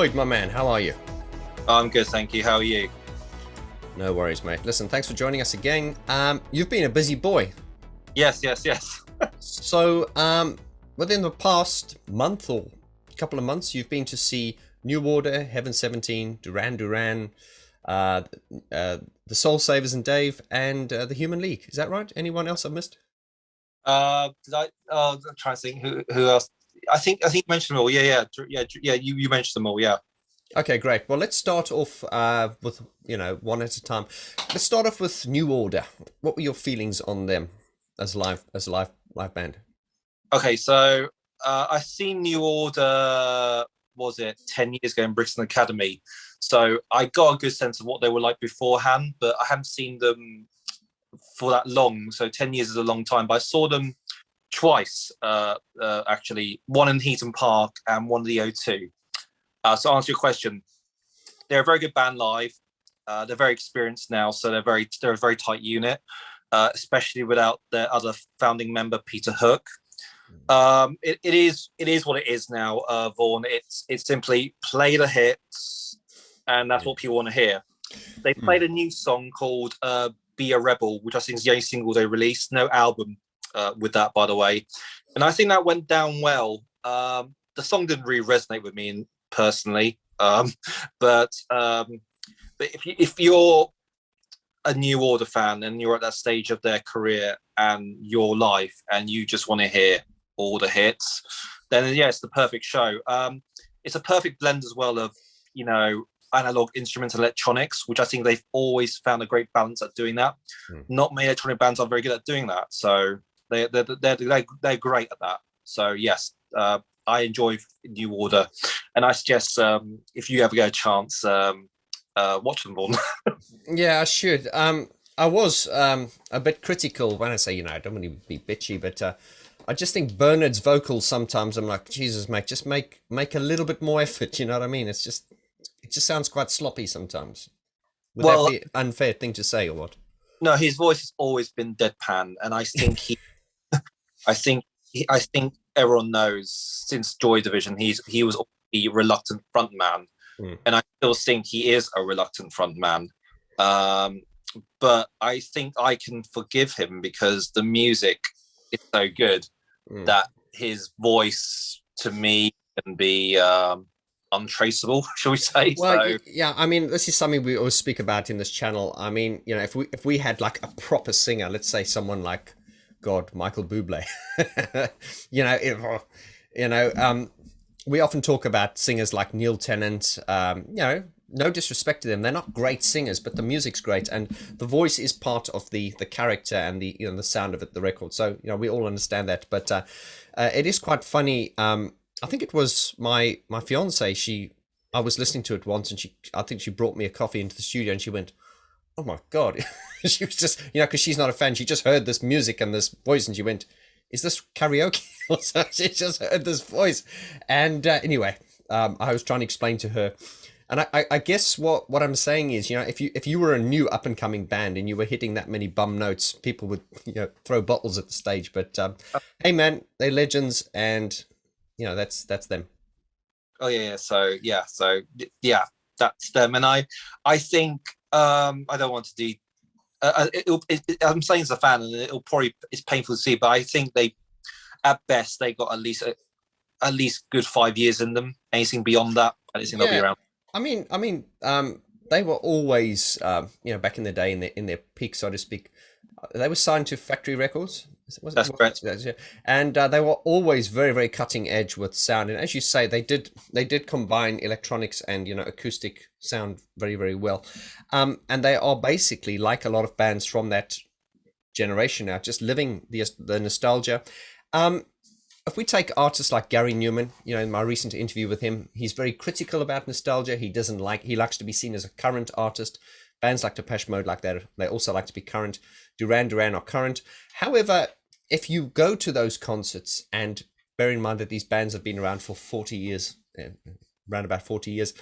Lloyd, my man, how are you? I'm good, thank you. How are you? No worries, mate. Listen, thanks for joining us again. You've been a busy boy. Yes. So, within the past month or couple of months, you've been to see New Order, Heaven 17, Duran Duran, the Soul Savers and Dave, and the Human League. Is that right? Anyone else I've missed? Did I? I'm trying to think who else. I think you mentioned them all. Yeah. You mentioned them all. Yeah. Okay, great. Well, let's start off with one at a time. Let's start off with New Order. What were your feelings on them as live band? Okay, so I seen New Order. Was it 10 years ago in Brixton Academy? So I got a good sense of what they were like beforehand, but I haven't seen them for that long. So 10 years is a long time. But I saw them twice, actually. One in Heaton Park and one in the O2. So to answer your question, they're a very good band live. They're very experienced now, so they're a very tight unit, especially without their other founding member Peter Hook. It is what it is now, Vaughn. It's simply play the hits, and that's what people want to hear. They played a new song called "Be a Rebel," which I think is the only single they released. No album with that, by the way, and I think that went down well. The song didn't really resonate with me personally, but if you're a New Order fan and you're at that stage of their career and your life and you just want to hear all the hits, then yeah, it's the perfect show. It's a perfect blend as well of analog instruments and electronics, which I think they've always found a great balance at doing that. Not many electronic bands are very good at doing that, so they're great at that. So yes, I enjoy New Order, and I suggest if you ever get a chance, watch them, Vaughn. Yeah, I should. I was a bit critical when I say, I don't want to be bitchy, but I just think Bernard's vocals sometimes, I'm like, Jesus, mate, just make a little bit more effort, you know what I mean? It just sounds quite sloppy sometimes. Would that be an unfair thing to say or what? No, his voice has always been deadpan, and I think I think everyone knows since Joy Division he was a reluctant frontman, and I still think he is a reluctant frontman. But I think I can forgive him because the music is so good that his voice to me can be untraceable, shall we say? Well, yeah, I mean, this is something we always speak about in this channel. I mean, if we had like a proper singer, let's say someone like Michael Bublé, we often talk about singers like Neil Tennant. No disrespect to them, they're not great singers, but the music's great, and the voice is part of the character and the the sound of it, the record. So we all understand that, but it is quite funny. I think it was my fiance. I was listening to it once, and I think she brought me a coffee into the studio, and she went, "Oh my god!" She was just, because she's not a fan. She just heard this music and this voice, and she went, "Is this karaoke?" So she just heard this voice, and anyway, I was trying to explain to her, and I guess what I'm saying is, if you were a new up and coming band and you were hitting that many bum notes, people would throw bottles at the stage. But hey, man, they're legends, and that's them. Oh yeah. So that's them, and I think I don't want to do. I'm saying as a fan, and it's painful to see, but I think at best they got at least good 5 years in them. Anything beyond that, I don't think they'll be around. I mean, they were always, back in the day, in their peak, so to speak. They were signed to Factory Records. That's correct. And they were always very, very cutting edge with sound. And as you say, they did combine electronics and acoustic sound very, very well. And they are basically like a lot of bands from that generation now, just living the nostalgia. If we take artists like Gary Newman, in my recent interview with him, he's very critical about nostalgia. He likes to be seen as a current artist. Bands like Depeche Mode like that, they also like to be current. Duran Duran are current. However, if you go to those concerts, and bear in mind that these bands have been around for 40 years, around about 40 years,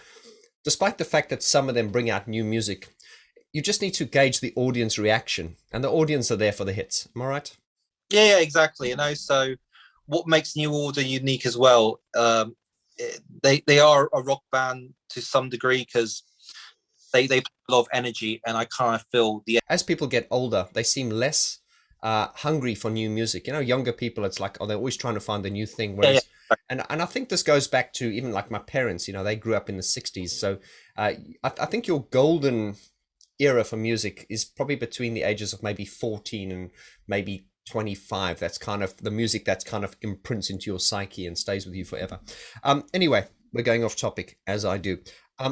despite the fact that some of them bring out new music, you just need to gauge the audience reaction, and the audience are there for the hits. Am I right? Yeah, exactly. So what makes New Order unique as well they are a rock band to some degree because they put a lot of energy, and I kind of feel the As people get older, they seem less hungry for new music. You know, younger people, it's like, oh, they're always trying to find the new thing. yeah, Whereas, and I think this goes back to even like my parents. You know, they grew up in the '60s, so I think your golden era for music is probably between the ages of maybe 14 and maybe 25. That's kind of the music that's kind of imprints into your psyche and stays with you forever. Anyway, we're going off topic, as I do. I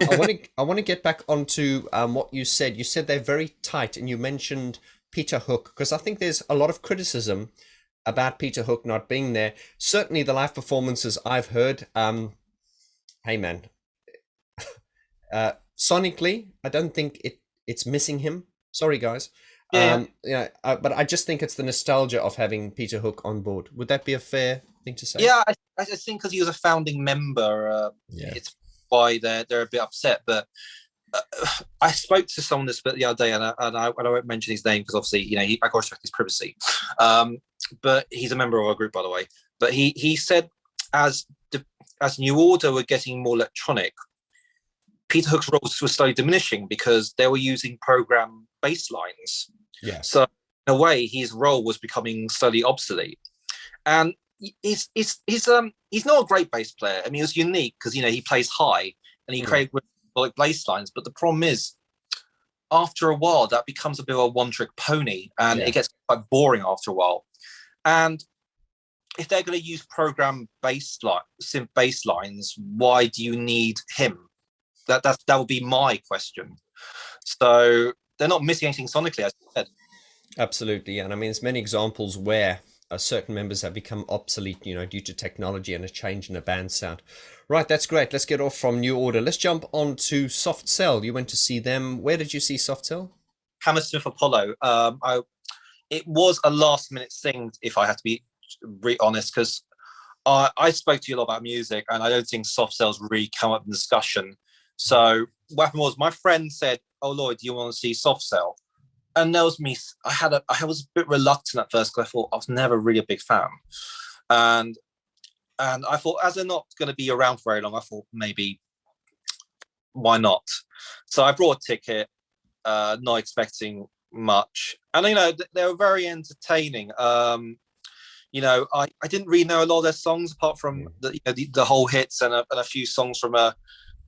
want to get back onto what you said. You said they're very tight, and you mentioned Peter Hook, because I think there's a lot of criticism about Peter Hook not being there. Certainly, the live performances I've heard. Hey man, sonically, I don't think it's missing him. Sorry, guys. yeah. But I just think it's the nostalgia of having Peter Hook on board. Would that be a fair thing to say? Yeah, I think because he was a founding member, it's why they're a bit upset. But I spoke to someone this bit the other day, and I won't mention his name because obviously, I got to respect his privacy. But he's a member of our group, by the way. But he said as New Order were getting more electronic, Peter Hook's roles were slowly diminishing because they were using program bass lines. Yeah. So in a way, his role was becoming slowly obsolete. And he's not a great bass player. I mean, he was unique because he plays high and he created like bass lines. But the problem is, after a while, that becomes a bit of a one-trick pony, and it gets quite boring after a while. And if they're going to use program synth bass lines, why do you need him? That would be my question. So they're not missing anything sonically, as I said. Absolutely, and I mean, there's many examples where certain members have become obsolete, due to technology and a change in the band sound. Right, that's great. Let's get off from New Order. Let's jump on to Soft Cell. You went to see them. Where did you see Soft Cell? Hammersmith Apollo. It was a last-minute thing, if I have to be honest, because I spoke to you a lot about music, and I don't think Soft Cell's really come up in discussion. So what happened was my friend said, "Oh, Lloyd, do you want to see Soft Cell?" And that was me. I was a bit reluctant at first because I thought I was never really a big fan, and I thought, as they're not going to be around for very long, I thought maybe why not? So I brought a ticket, not expecting much, and they were very entertaining. I didn't really know a lot of their songs apart from the whole hits and a few songs from a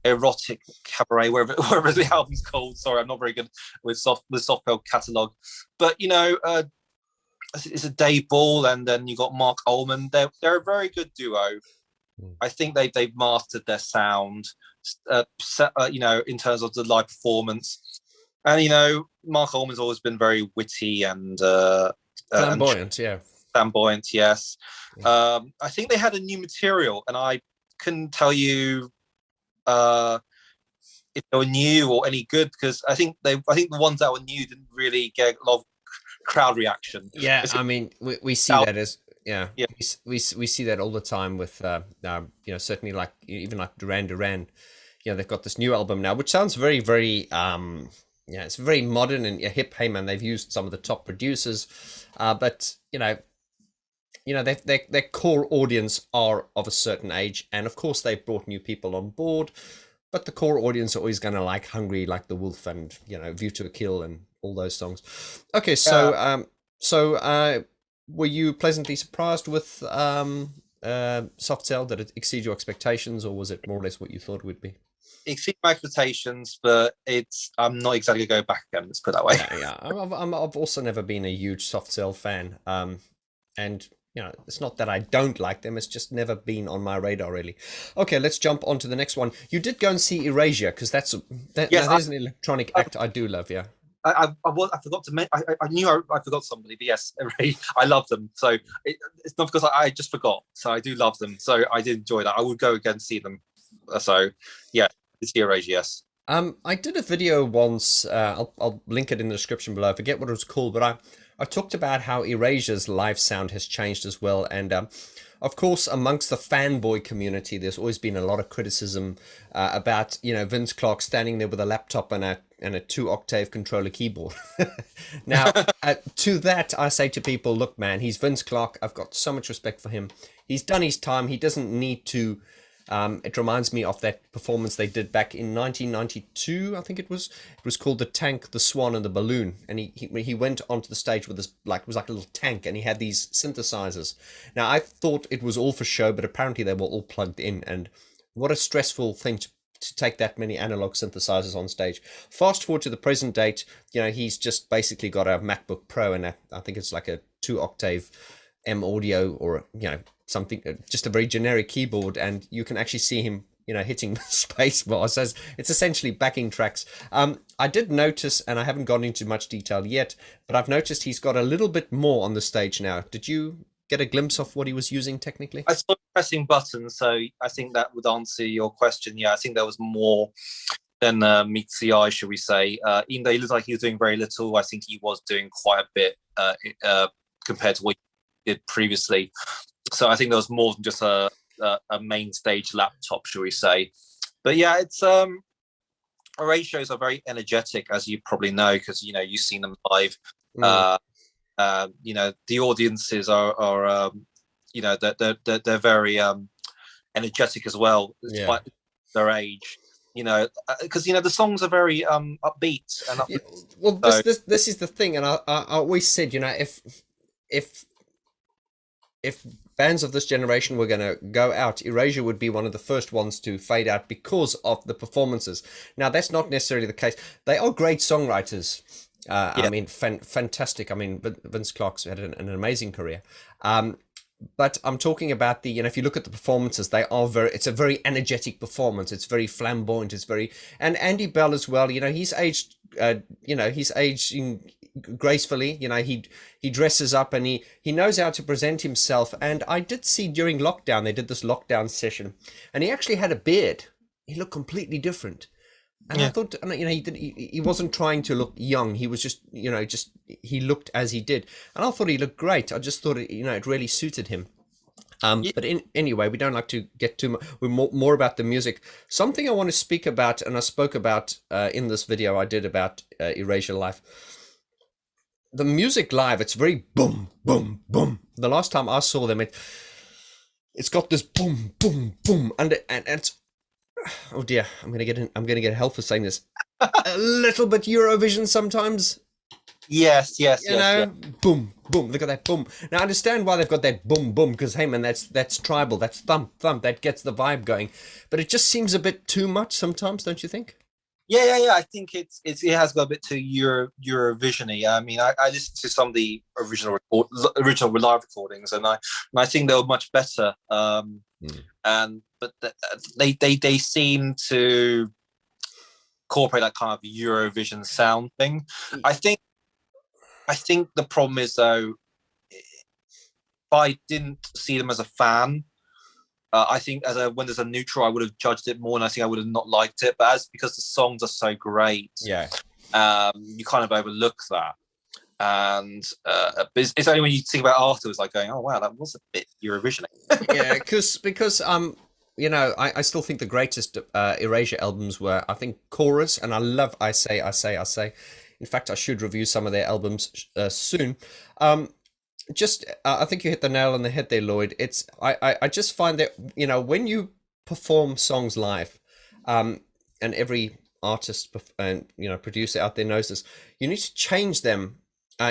erotic cabaret, wherever the album's called. Sorry, I'm not very good with Soft Bell catalogue, but it's a Dave Ball, and then you got Mark Ullman. They're a very good duo. I think they've mastered their sound, in terms of the live performance. And Mark Ullman's always been very witty and flamboyant, flamboyant, yes. I think they had a new material, and I couldn't tell you if they were new or any good, because I think the ones that were new didn't really get a lot of crowd reaction. Yeah, I mean, we see that as we see that all the time with certainly like even like Duran Duran. They've got this new album now, which sounds very, very it's very modern and hip. Hey man, they've used some of the top producers, but their core audience are of a certain age, and of course they've brought new people on board, but the core audience are always going to like Hungry Like the Wolf and View to a Kill and all those songs. Okay, so were you pleasantly surprised with Soft Cell? Did it exceed your expectations, or was it more or less what you thought it would be? Exceed my expectations, but I'm not exactly going to go back again, let's put it that way. I've also never been a huge Soft Cell fan, and it's not that I don't like them, it's just never been on my radar, really. Okay, let's jump on to the next one. You did go and see Erasure, because that is an electronic act I do love, yeah. I forgot to mention, I knew I forgot somebody, but yes, I love them. So it's not because I just forgot. So I do love them. So I did enjoy that. I would go again and see them. So yeah, it's Erasure, yes. I did a video once, I'll link it in the description below. I forget what it was called, but I talked about how Erasure's live sound has changed as well. And of course, amongst the fanboy community, there's always been a lot of criticism about, Vince Clarke standing there with a laptop and a 2-octave controller keyboard. Now, to that, I say to people, look, man, he's Vince Clarke. I've got so much respect for him. He's done his time. He doesn't need to It reminds me of that performance they did back in 1992, I think it was. It was called The Tank, the Swan, and the Balloon. And he went onto the stage with this, like, it was like a little tank, and he had these synthesizers. Now, I thought it was all for show, but apparently they were all plugged in. And what a stressful thing to take that many analog synthesizers on stage. Fast forward to the present date, he's just basically got a MacBook Pro, and I think it's like a 2-octave M audio, or something, just a very generic keyboard, and you can actually see him hitting the space bar. So it's essentially backing tracks. I did notice, and I haven't gone into much detail yet, but I've noticed he's got a little bit more on the stage now. Did you get a glimpse of what he was using technically? I saw pressing buttons, so I think that would answer your question. Yeah, I think there was more than meets the eye, should we say. Even though he looked like he was doing very little, I think he was doing quite a bit compared to what he did previously. So I think there was more than just a main stage laptop, shall we say. But yeah, it's array shows are very energetic, as you probably know, because you've seen them live. The audiences are they're very energetic as well, despite their age. Because the songs are very upbeat and upbeat. Well, this is the thing, and I always said, if bands of this generation were going to go out, Erasure would be one of the first ones to fade out because of the performances. Now, that's not necessarily the case. They are great songwriters. I mean, fantastic. I mean, Vince Clarke's had an amazing career. But I'm talking about the, if you look at the performances, it's a very energetic performance. It's very flamboyant. And Andy Bell as well, he's aged, he's aging gracefully. He dresses up, and he knows how to present himself. And I did see during lockdown, they did this lockdown session, and he actually had a beard. He looked completely different. And I thought, he wasn't trying to look young. He was just, he looked as he did. And I thought he looked great. I just thought, it really suited him. But anyway, we don't like to get too much. We're more about the music. Something I want to speak about, and I spoke about in this video I did about Erasure Live. The music live, it's very boom, boom, boom. The last time I saw them, it's got this boom, boom, boom, and it's, oh dear, I'm gonna get hell for saying this. A little bit Eurovision sometimes. Yes. Boom, boom. They got that boom. Now I understand why they've got that boom, boom, because hey man, that's tribal. That's thump, thump. That gets the vibe going. But it just seems a bit too much sometimes, don't you think? Yeah. I think it has got a bit too Eurovisiony. I mean, I listened to some of the original live recordings, and I think they were much better. But they seem to incorporate that kind of Eurovision sound thing. I think the problem is, though, if I didn't see them as a fan, I think when there's a neutral, I would have judged it more, and I think I would have not liked it. But because the songs are so great, you kind of overlook that. And it's only when you think about it afterwards, like going, oh wow, that was a bit Eurovision. Yeah, because I still think the greatest Erasure albums were, I think, Chorus, and I love I Say. In fact, I should review some of their albums soon. I think you hit the nail on the head there, Lloyd. I just find that when you perform songs live, and every artist and producer out there knows this, you need to change them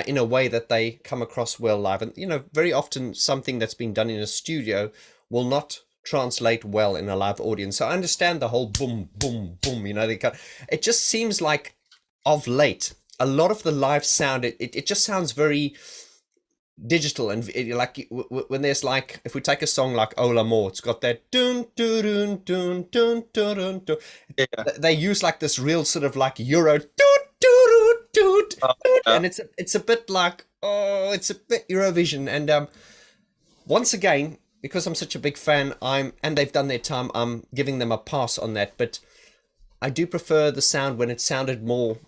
in a way that they come across well live. And very often something that's been done in a studio will not translate well in a live audience. So I understand the whole boom, boom, boom. It just seems like of late, a lot of the live sound, it just sounds very digital, and like when there's like, if we take a song like Ola More, it's got that dun dun dun dun dun dun dun. They use like this real sort of like Euro and it's a bit like, it's a bit Eurovision. And once again, because I'm such a big fan, and they've done their time, I'm giving them a pass on that. But I do prefer the sound when it sounded more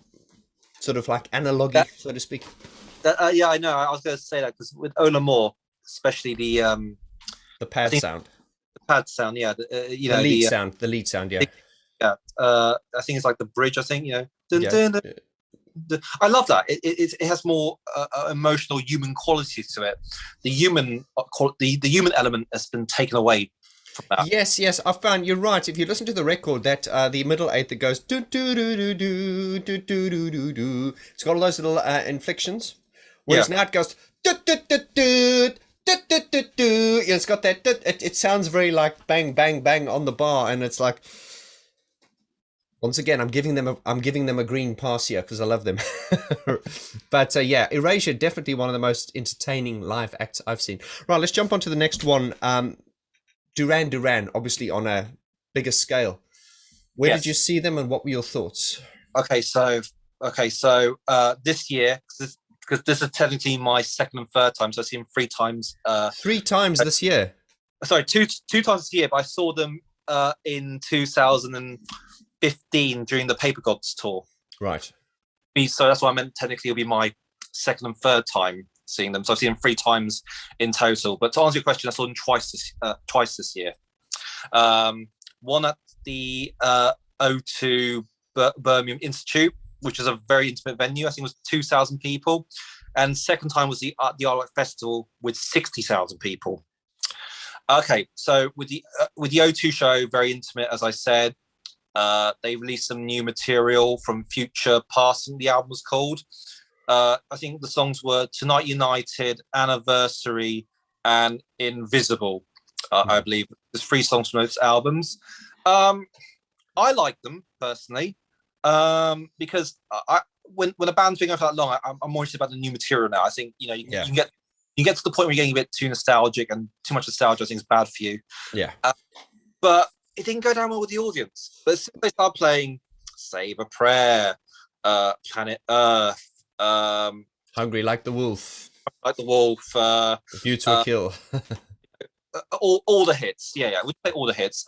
sort of like analog, so to speak. Yeah, I know. I was going to say that because with Ola More, especially the pad sound. The pad sound, yeah. The lead sound, yeah. Yeah. I think it's like the bridge. I think I love that. It has more emotional human quality to it. The human element has been taken away Yes, yes, I found you're right. If you listen to the record, that the middle eight that goes do do do do do do do do do do, it's got all those little inflections. Yeah. Whereas now it goes do do do do do do do do. Yeah, it's got that. It sounds very like bang bang bang on the bar, and it's like once again I'm giving them a green pass here because I love them. But yeah, Erasure definitely one of the most entertaining live acts I've seen. Right, let's jump on to the next one. Duran Duran, obviously on a bigger scale. Where did you Yes. see them, and what were your thoughts? Okay. So this year, because this is technically my second and third time, so I've seen them 3 times. 3 times this year. Sorry, two times this year, but I saw them in 2015 during the Paper Gods tour. Right. So that's why I meant technically it'll be my second and third time seeing them. So I've seen them 3 times in total. But to answer your question, I saw them twice this year. One at the O2 Birmingham Institute, which is a very intimate venue. I think it was 2,000 people. And second time was the Art Festival with 60,000 people. Okay, so with the O2 show, very intimate, as I said. They released some new material from Future Past, the album was called. I think the songs were Tonight United, Anniversary, and Invisible. I believe there's 3 songs from those albums. I like them personally because when a band's been going for that long, I'm more interested about the new material now. I think you can get to the point where you're getting a bit too nostalgic, and too much nostalgia I think is bad for you. Yeah. But it didn't go down well with the audience. But as soon as they start playing Save a Prayer, Planet Earth, Hungry Like the Wolf, Like the Wolf, View to a Kill. all the hits. Yeah, we play all the hits.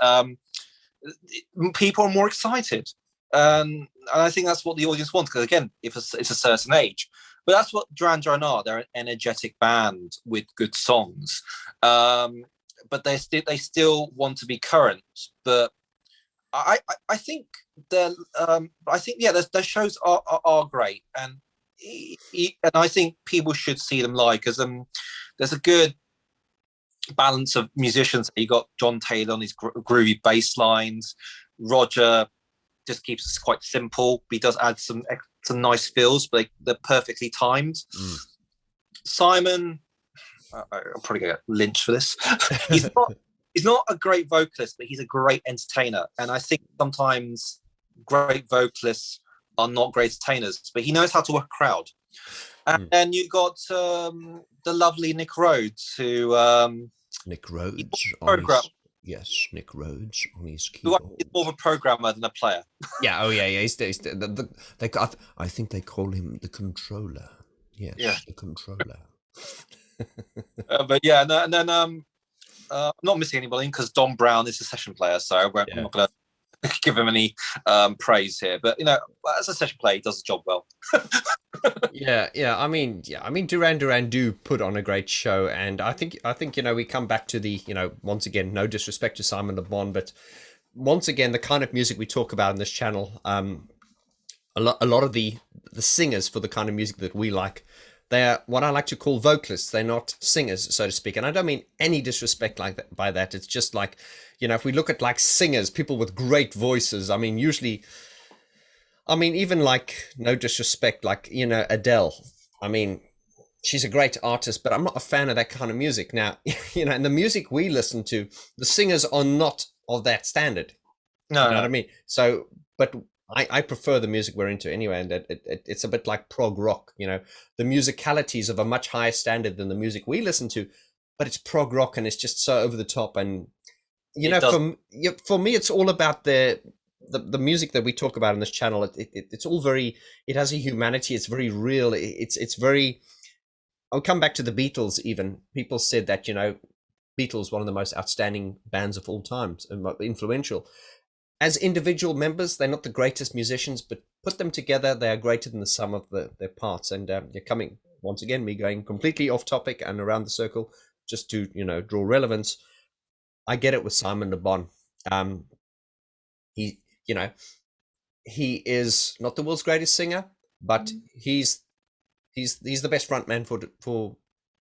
People are more excited. And I think that's what the audience wants, because again, if it's a certain age. But that's what Duran Duran are. They're an energetic band with good songs. But they still want to be current. But I think their shows are great, and I think people should see them live, because there's a good balance of musicians. You got John Taylor on his groovy bass lines. Roger just keeps it quite simple. He does add some nice fills, but they're perfectly timed. Simon, I'll probably get lynched for this. He's not a great vocalist, but he's a great entertainer. And I think sometimes great vocalists are not great entertainers, but he knows how to work a crowd. And then you got the lovely Nick Rhodes, who Nick Rhodes yes, Nick Rhodes on his keyboard. He's more of a programmer than a player. Yeah, oh yeah. He's I think they call him the controller. Yes, yeah. The controller. But yeah, and then I'm not missing anybody, because Don Brown is a session player, so I'm not going to give him any praise here. But as a session player, he does the job well. Yeah. I mean, Duran Duran do put on a great show, and I think we come back to the once again, no disrespect to Simon Le Bon, but once again, the kind of music we talk about in this channel, a lot of the singers for the kind of music that we like, they're what I like to call vocalists. They're not singers, so to speak. And I don't mean any disrespect like that by that. It's just like, if we look at like singers, people with great voices, even like, no disrespect, like, Adele. She's a great artist, but I'm not a fan of that kind of music. Now, and the music we listen to, the singers are not of that standard. No, you know what I mean? So, but I prefer the music we're into anyway, and it's a bit like prog rock. The musicalities of a much higher standard than the music we listen to, but it's prog rock, and it's just so over the top. And for me, it's all about the music that we talk about in this channel. It's all very. It has a humanity. It's very real. It's very. I'll come back to the Beatles. Even people said that Beatles, one of the most outstanding bands of all time, and influential. As individual members, they're not the greatest musicians, but put them together, they are greater than the sum of their parts. And you're coming, once again, me going completely off topic and around the circle, just to, draw relevance. I get it with Simon Le Bon. He is not the world's greatest singer, but he's the best frontman for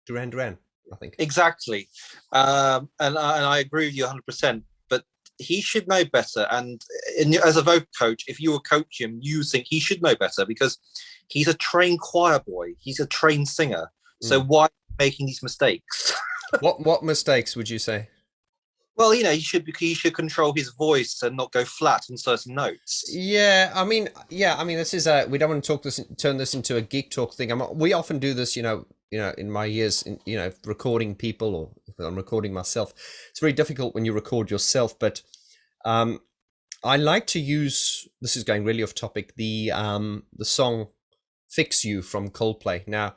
Duran Duran. I think. Exactly. And I agree with you 100%. But he should know better. And as a vocal coach, if you were coach him, you think he should know better because he's a trained choir boy. He's a trained singer. So why making these mistakes? What mistakes would you say? Well, he should control his voice and not go flat on certain notes. Yeah, I mean, this is we don't want to turn this into a geek talk thing. We often do this, in my years, recording people, or if I'm recording myself. It's very difficult when you record yourself, but I like to use. This is going really off topic. The song "Fix You" from Coldplay. Now,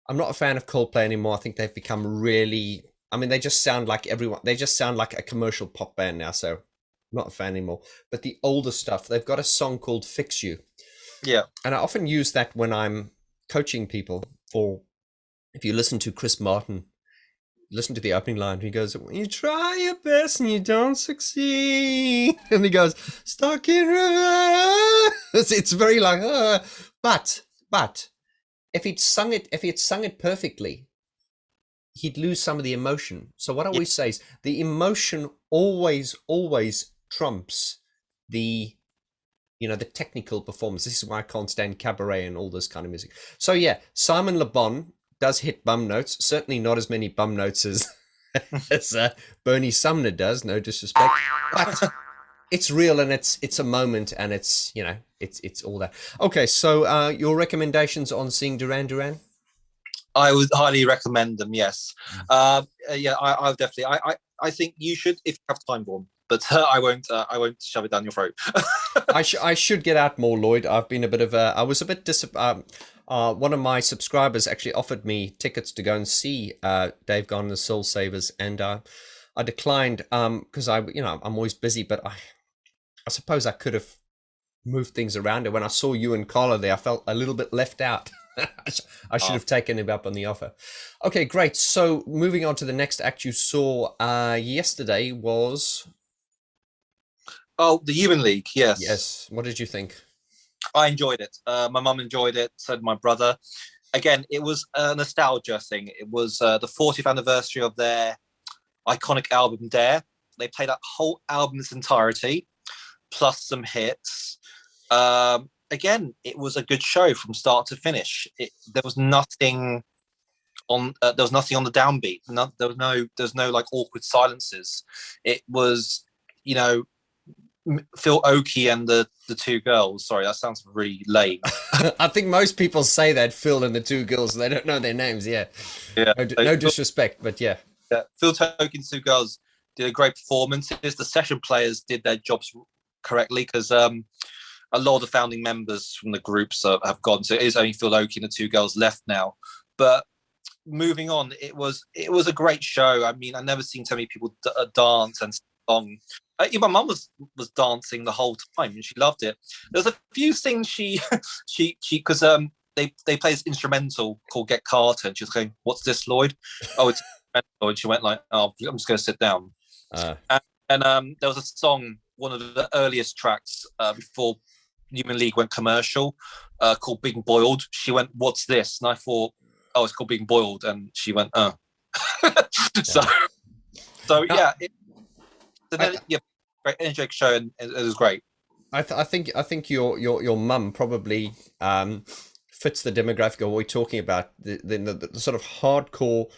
I'm not a fan of Coldplay anymore. I think they've become really. I mean, they just sound like everyone. They just sound like a commercial pop band now. So, I'm not a fan anymore. But the older stuff, they've got a song called "Fix You." Yeah. And I often use that when I'm coaching people. Or if you listen to Chris Martin, listen to the opening line. He goes, "When you try your best and you don't succeed," and he goes, "Stuck in reverse." It's very like, but if he'd sung it perfectly, he'd lose some of the emotion. So what I always say is the emotion always trumps the the technical performance. This is why I can't stand cabaret and all this kind of music. So yeah, Simon Le Bon does hit bum notes, certainly not as many bum notes as Bernie Sumner does, no disrespect, but it's real and it's a moment and it's it's all that. Okay, so your recommendations on seeing Duran Duran? I would highly recommend them. Yes, yeah, I would definitely. I think you should if you have time, Vaughn. But I won't shove it down your throat. I should get out more, Lloyd. I've been a bit of a. I was a bit one of my subscribers actually offered me tickets to go and see Dave Gone and the Soul Savers, and I declined because I'm always busy. But I suppose I could have moved things around. And when I saw you and Carla there, I felt a little bit left out. I should have taken him up on the offer. Okay, great. So moving on to the next act you saw yesterday was... Oh, the Human League, yes. Yes. What did you think? I enjoyed it. My mum enjoyed it, so did my brother. Again, it was a nostalgia thing. It was the 40th anniversary of their iconic album, Dare. They played that whole album in its entirety, plus some hits. Again, it was a good show from start to finish. There was nothing on the downbeat. There was no like awkward silences. It was, Phil Oakey and the two girls. Sorry, that sounds really lame. I think most people say that, Phil and the two girls. They don't know their names. Yeah. No disrespect, but yeah. Phil Oakey and the two girls did a great performances. The session players did their jobs correctly because a lot of the founding members from the groups have gone. So it is only Phil Oakey and the two girls left now. But moving on, it was a great show. I mean, I've never seen so many people dance and song. My mum was dancing the whole time and she loved it. There's a few things she because they play this instrumental called Get Carter and she was going, "What's this, Lloyd?" "Oh, it's instrumental." And she went like, "Oh, I'm just going to sit down." And there was a song, one of the earliest tracks before Human League went commercial, called Being Boiled. She went, "What's this?" And I thought, "Oh, it's called Being Boiled." And she went, "Oh." So yeah, great energetic show, and it was great. I think your mum probably fits the demographic of what we're talking about. The sort of hardcore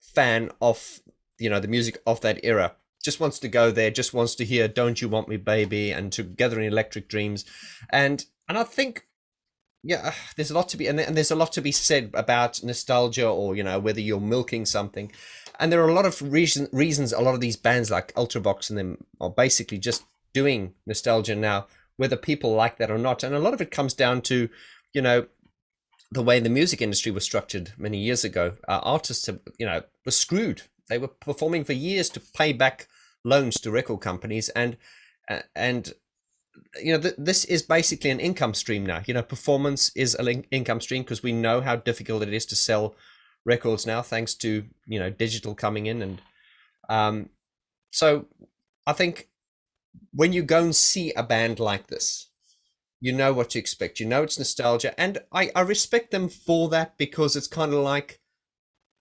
fan of the music of that era. Just wants to go there, just wants to hear "Don't You Want Me, Baby" and "Together in Electric Dreams," and I think there's a lot to be and there's a lot to be said about nostalgia, or whether you're milking something, and there are a lot of reasons a lot of these bands like Ultravox and them are basically just doing nostalgia now, whether people like that or not, and a lot of it comes down to the way the music industry was structured many years ago. Artists were screwed. They were performing for years to pay back loans to record companies, and this is basically an income stream now. Performance is an income stream because we know how difficult it is to sell records now, thanks to digital coming in, and so I think when you go and see a band like this, you know what to expect. It's nostalgia, and I respect them for that, because it's kind of like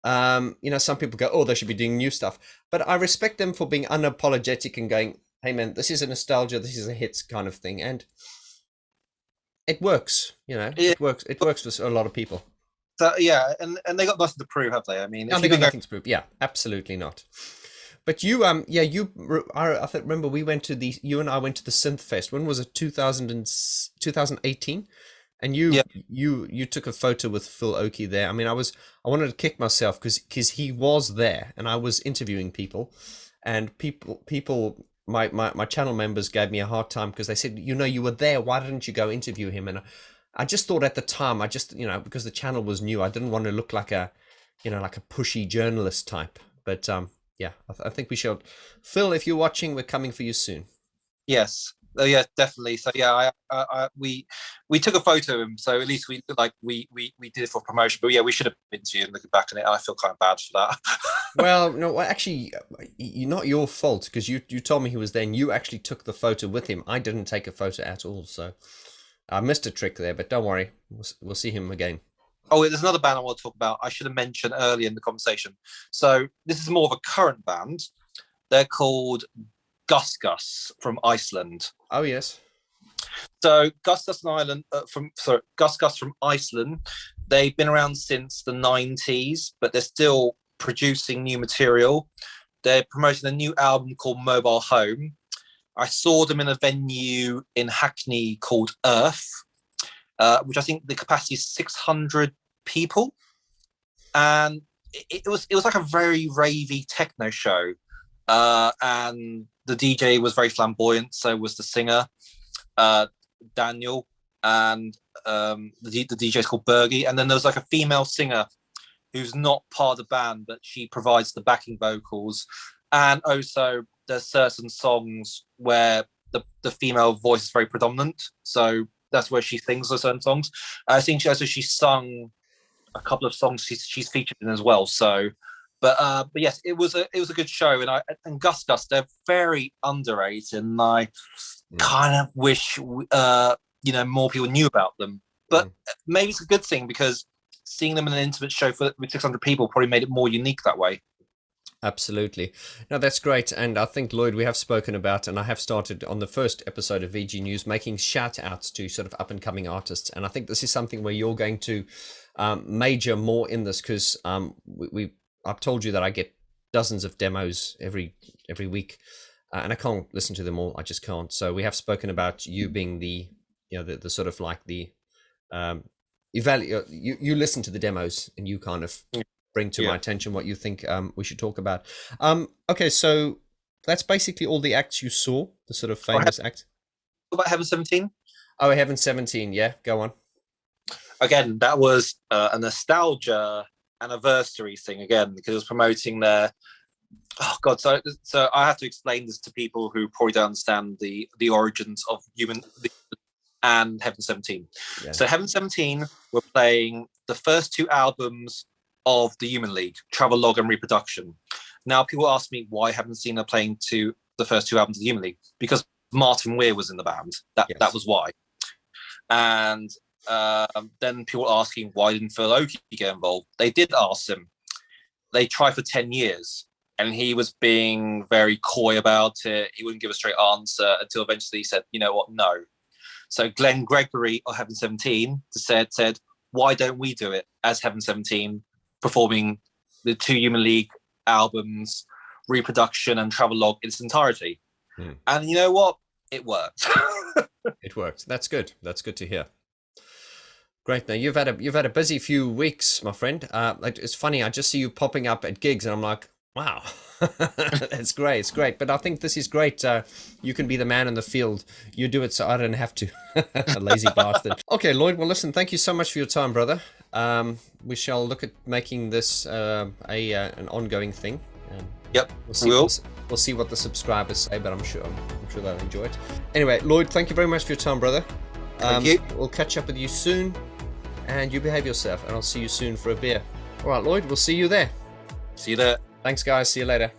You know, some people go, oh, they should be doing new stuff, but I respect them for being unapologetic and going, hey man, this is a nostalgia, this is a hits kind of thing, and it works. You know, Yeah. it works for a lot of people. So yeah, and they got nothing to prove, have they? I mean, No, they got nothing to prove. Yeah, absolutely not. But you, I remember we went to you and I went to the Synth Fest. When was it? 2018. And you took a photo with Phil Oakey there. I mean, I wanted to kick myself because he was there and I was interviewing people, and my channel members gave me a hard time because they said, you know, you were there, why didn't you go interview him? And I just thought at the time, you know, because the channel was new, I didn't want to look like a pushy journalist type. But yeah, I think we should. Phil, if you're watching, we're coming for you soon. Yes. Oh yeah, definitely. So yeah, we took a photo of him, so at least we did it for promotion. But yeah, we should have been to you and looking back on it. I feel kind of bad for that. Well, no, actually, not your fault, because you told me he was there and you actually took the photo with him. I didn't take a photo at all, so I missed a trick there. But don't worry, we'll see him again. Oh, there's another band I want to talk about. I should have mentioned earlier in the conversation. So this is more of a current band. They're called Gus Gus from Iceland. Oh yes. So Gus Gus from Iceland. They've been around since the 90s, but they're still producing new material. They're promoting a new album called Mobile Home. I saw them in a venue in Hackney called Earth, which I think the capacity is 600 people, and it was like a very ravey techno show, and the DJ was very flamboyant. So was the singer, Daniel, and the DJ is called Bergie. And then there was like a female singer who's not part of the band, but she provides the backing vocals. And also there's certain songs where the female voice is very predominant. So that's where she sings the certain songs. I think she sung a couple of songs she's featured in as well. So but yes, it was a good show, and Gus Gus, they're very underrated, and I kind of wish you know, more people knew about them. But maybe it's a good thing, because seeing them in an intimate show with 600 people probably made it more unique that way. Absolutely. No, that's great. And I think, Lloyd, we have spoken about, and I have started on the first episode of VG News, making shout outs to sort of up and coming artists. And I think this is something where you're going to major more in this, because I've told you that I get dozens of demos every week, and I can't listen to them all. I just can't. So we have spoken about you being the sort of like the you listen to the demos and you kind of bring to my attention what you think we should talk about. Okay, so that's basically all the acts you saw, the sort of famous acts. What about Heaven 17? Oh, Heaven 17, yeah, go on. Again, that was a nostalgia anniversary thing again, because it was promoting their so I have to explain this to people who probably don't understand the origins of Human and Heaven 17. So Heaven 17 were playing the first two albums of the Human League, Travelogue and Reproduction. Now people ask me why I haven't seen her playing the first two albums of the Human League, because Martin Weir was in the band. That was why. And then people asking why didn't Phil Oakey get involved. They did ask him. They tried for 10 years and he was being very coy about it. He wouldn't give a straight answer until eventually he said, you know what, no. So Glenn Gregory of Heaven 17 said, why don't we do it as Heaven 17, performing the two Human League albums, Reproduction and Travelogue in its entirety? And you know what? It worked. It worked. That's good. That's good to hear. Great. Now you've had a busy few weeks, my friend. It's funny. I just see you popping up at gigs, and I'm like, wow, that's great. It's great. But I think this is great. You can be the man in the field. You do it, so I don't have to. A lazy bastard. Okay, Lloyd. Well, listen. Thank you so much for your time, brother. We shall look at making this an ongoing thing. Yep. We'll see what the subscribers say, but I'm sure they'll enjoy it. Anyway, Lloyd, thank you very much for your time, brother. Thank you. We'll catch up with you soon, and you behave yourself, and I'll see you soon for a beer. All right, Lloyd, we'll see you there. See you there. Thanks, guys. See you later.